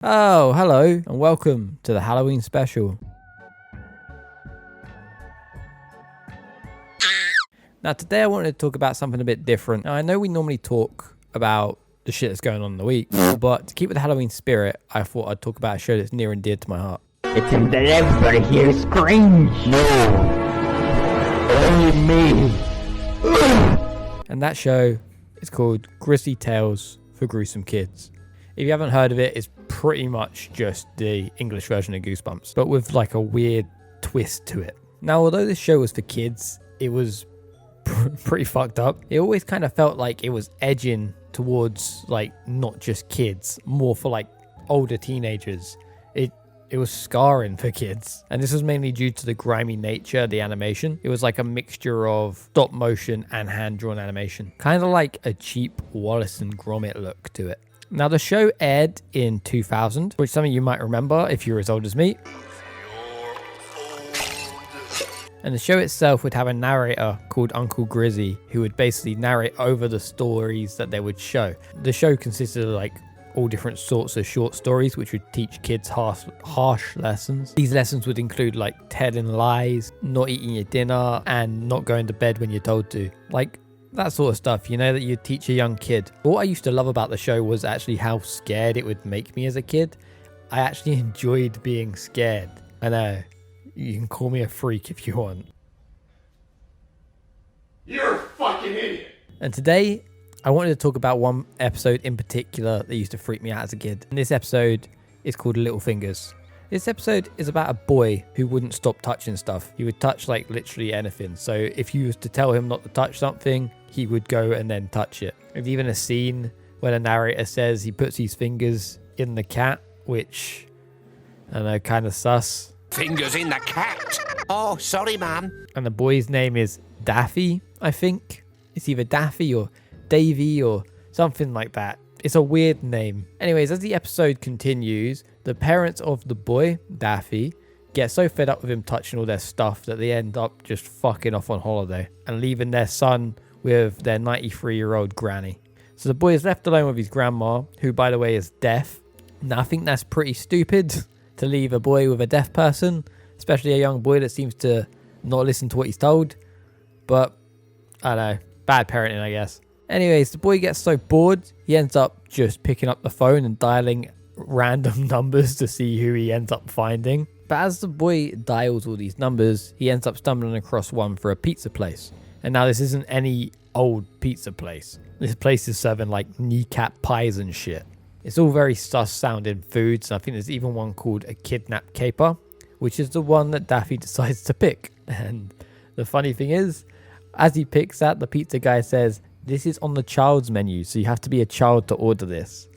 Oh, hello, and welcome to the Halloween special. Now, today I wanted to talk about something a bit different. Now, I know we normally talk about the shit that's going on in the week, but to keep with the Halloween spirit, I thought I'd talk about a show that's near and dear to my heart. It's him that everybody here screams. No, only me. And that show is called Grisly Tales for Gruesome Kids. If you haven't heard of it, it's pretty much just the English version of Goosebumps, but with like a weird twist to it. Now, although this show was for kids, it was pretty fucked up. It always kind of felt like it was edging towards like not just kids, more for like older teenagers. It was scarring for kids, and this was mainly due to the grimy nature of the animation. It was like a mixture of stop motion and hand-drawn animation, kind of like a cheap Wallace and Gromit look to it. Now, the show aired in 2000, which some of you might remember if you're as old as me. And the show itself would have a narrator called Uncle Grizzy, who would basically narrate over the stories that they would show. The show consisted of like all different sorts of short stories, which would teach kids harsh lessons. These lessons would include like telling lies, not eating your dinner, and not going to bed when you're told to. Like that sort of stuff, you know, that you teach a young kid. What I used to love about the show was actually how scared it would make me as a kid. I actually enjoyed being scared. I know, you can call me a freak if you want. You're a fucking idiot. And today, I wanted to talk about one episode in particular that used to freak me out as a kid. And this episode is called Little Fingers. This episode is about a boy who wouldn't stop touching stuff. He would touch like literally anything. So if you was to tell him not to touch something, he would go and then touch it. There's even a scene where the narrator says he puts his fingers in the cat, which I don't know, kind of sus. Fingers in the cat. Oh, sorry, man. And the boy's name is Daffy, I think. It's either Daffy or Davy or something like that. It's a weird name. Anyways, as the episode continues, the parents of the boy, Daffy, get so fed up with him touching all their stuff that they end up just fucking off on holiday and leaving their son with their 93-year-old granny. So the boy is left alone with his grandma, who by the way is deaf. Now I think that's pretty stupid to leave a boy with a deaf person, especially a young boy that seems to not listen to what he's told. But I don't know, bad parenting, I guess. Anyways, the boy gets so bored, he ends up just picking up the phone and dialing random numbers to see who he ends up finding. But as the boy dials all these numbers, he ends up stumbling across one for a pizza place. And now this isn't any old pizza place. This place is serving like kneecap pies and shit. It's all very sus sounding foods. And I think there's even one called a kidnap caper, which is the one that Daffy decides to pick. And the funny thing is, as he picks that, the pizza guy says, "This is on the child's menu, so you have to be a child to order this."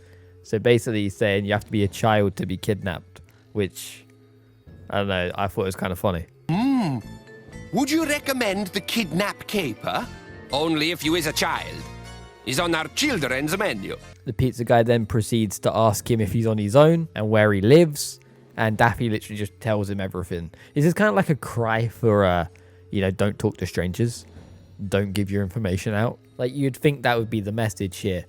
So basically he's saying you have to be a child to be kidnapped, which, I don't know, I thought it was kind of funny. Would you recommend the kidnap caper? Only if you is a child. Is on our children's menu. The pizza guy then proceeds to ask him if he's on his own and where he lives, and Daffy literally just tells him everything. This is kind of like a cry for, don't talk to strangers. Don't give your information out. Like, you'd think that would be the message here,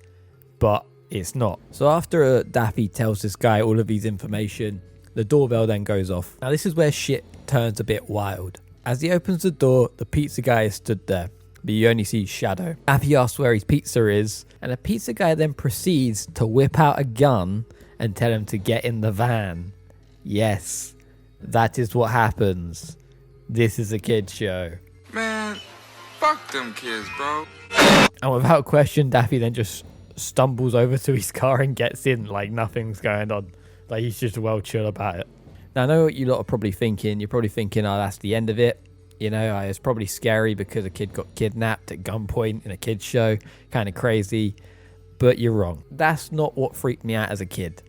but it's not. So after Daffy tells this guy all of his information, the doorbell then goes off. Now this is where shit turns a bit wild. As he opens the door, the pizza guy is stood there, but you only see his shadow. Daffy asks where his pizza is, and the pizza guy then proceeds to whip out a gun and tell him to get in the van. Yes, that is what happens. This is a kid's show. Man, fuck them kids, bro. And without question, Daffy then just stumbles over to his car and gets in like nothing's going on. Like he's just well chill about it. Now I know what you lot are probably thinking. You're probably thinking, oh, that's the end of it. You know, it's probably scary because a kid got kidnapped at gunpoint in a kid's show. Kind of crazy. But you're wrong. That's not what freaked me out as a kid.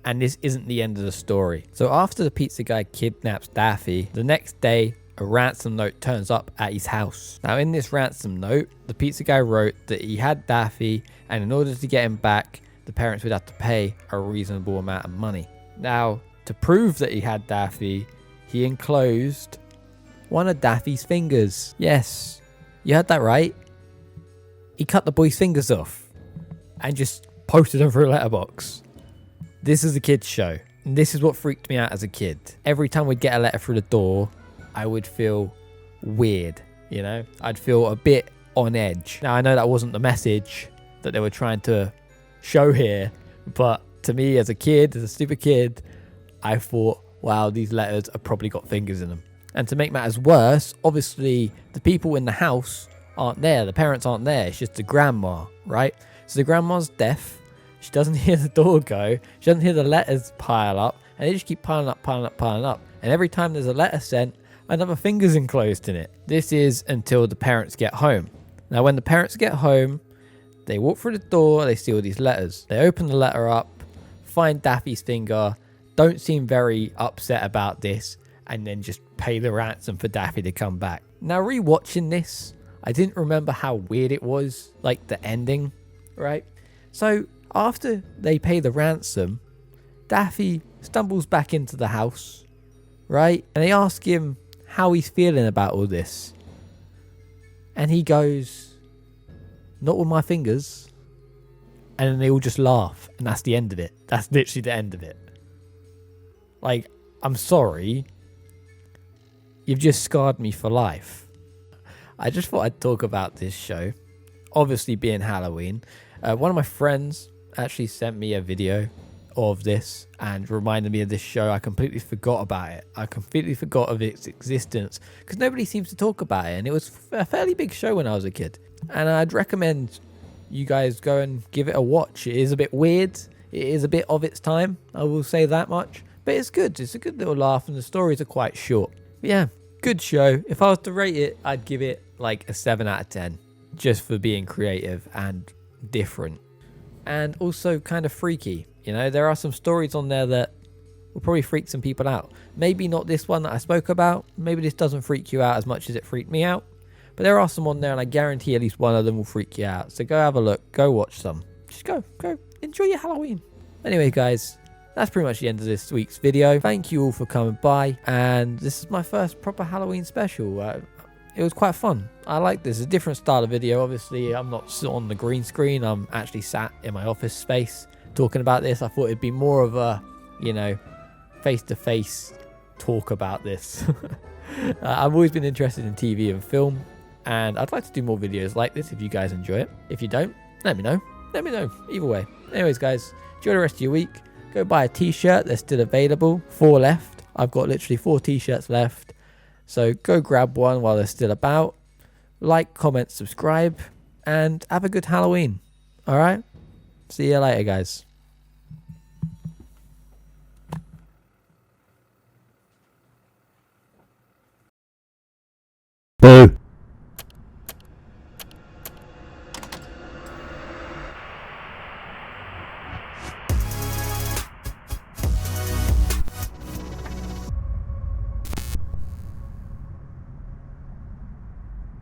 And this isn't the end of the story. So after the pizza guy kidnaps Daffy, the next day, a ransom note turns up at his house. Now in this ransom note, the pizza guy wrote that he had Daffy, and in order to get him back, the parents would have to pay a reasonable amount of money. Now, to prove that he had Daffy, he enclosed one of Daffy's fingers. Yes, you heard that right. He cut the boy's fingers off and just posted them through a letterbox. This is a kid's show. And this is what freaked me out as a kid. Every time we'd get a letter through the door, I would feel weird, you know? I'd feel a bit on edge. Now, I know that wasn't the message that they were trying to show here, but to me as a kid, as a stupid kid, I thought, wow, these letters have probably got fingers in them. And to make matters worse, obviously the people in the house aren't there. The parents aren't there. It's just the grandma, right? So the grandma's deaf. She doesn't hear the door go. She doesn't hear the letters pile up. And they just keep piling up, piling up, piling up. And every time there's a letter sent, another finger's enclosed in it. This is until the parents get home. Now, when the parents get home, they walk through the door. They see all these letters. They open the letter up, find Daffy's finger, don't seem very upset about this, and then just pay the ransom for Daffy to come back. Now, rewatching this, I didn't remember how weird it was, like the ending, right? So after they pay the ransom, Daffy stumbles back into the house, right? And they ask him how he's feeling about all this. And he goes, "Not with my fingers." And then they all just laugh. And that's the end of it. That's literally the end of it. Like, I'm sorry. You've just scarred me for life. I just thought I'd talk about this show. Obviously being Halloween. One of my friends actually sent me a video of this and reminded me of this show. I completely forgot about it. I completely forgot of its existence because nobody seems to talk about it. And it was a fairly big show when I was a kid. And I'd recommend you guys go and give it a watch. It is a bit weird. It is a bit of its time. I will say that much. But it's good. It's a good little laugh and the stories are quite short. But yeah, good show. If I was to rate it, I'd give it like a 7 out of 10. Just for being creative and different. And also kind of freaky. You know, there are some stories on there that will probably freak some people out. Maybe not this one that I spoke about. Maybe this doesn't freak you out as much as it freaked me out. But there are some on there and I guarantee at least one of them will freak you out. So go have a look. Go watch some. Just go. Enjoy your Halloween. Anyway, guys, that's pretty much the end of this week's video. Thank you all for coming by. And this is my first proper Halloween special. It was quite fun. I like this. It's a different style of video. Obviously, I'm not on the green screen. I'm actually sat in my office space talking about this. I thought it'd be more of a, you know, face-to-face talk about this. I've always been interested in TV and film, and I'd like to do more videos like this if you guys enjoy it. If you don't, let me know. Let me know. Either way. Anyways, guys, enjoy the rest of your week. Go buy a t-shirt. They're still available. 4 left. I've got literally 4 t-shirts left. So go grab one while they're still about. Like, comment, subscribe, and have a good Halloween. All right? See you later, guys. Boo.